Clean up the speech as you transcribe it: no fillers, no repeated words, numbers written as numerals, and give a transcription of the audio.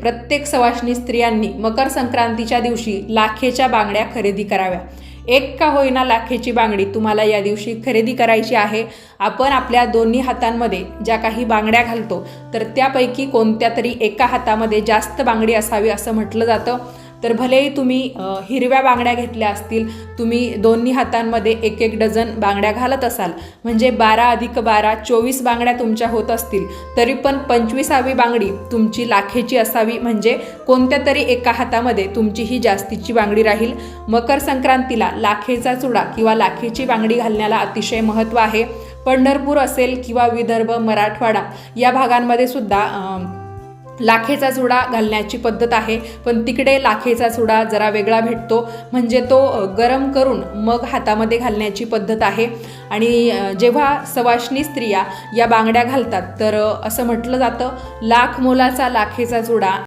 प्रत्येक सवाष्णी स्त्रियांनी मकर संक्रांतीच्या दिवशी लाखेच्या बांगड्या खरेदी कराव्या। एक का होईना लाखेची बांगडी तुम्हाला या दिवशी खरेदी करायची आहे। आपण आपल्या दोन्ही हातांमध्ये ज्या काही बांगड्या घालतो तर त्यापैकी कोणत्या तरी एका हातामध्ये जास्त बांगडी असावी असं म्हटलं जातं। तर भलेही तुम्ही हिरव्या बांगड्या घेतल्या असतील, तुम्ही दोन्ही हातांमध्ये एक एक डझन बांगड्या घालत असाल, म्हणजे 12 अधिक 12 24 बांगड्या तुमच्या होत असतील, तरी पण 25वी बांगडी तुमची लाखेची असावी, म्हणजे कोणत्या तरी एका हातामध्ये तुमची ही जास्तीची बांगडी राहील। मकर संक्रांतीला लाखेचा चुडा किंवा लाखेची बांगडी घालण्याला अतिशय महत्त्व आहे। पंढरपूर असेल किंवा विदर्भ, मराठवाडा या भागांमध्ये सुद्धा लाखेचा चुडा घालण्याची पद्धत आहे, पण तिकडे लाखेचा चुडा जरा वेगळा भेटतो, म्हणजे तो गरम करून मग हातामध्ये घालण्याची पद्धत आहे। आणि जेव्हा सवाष्णी स्त्रिया या बांगड्या घालतात तर असं म्हटलं जातं, लाख मोलाचा लाखेचा चुडा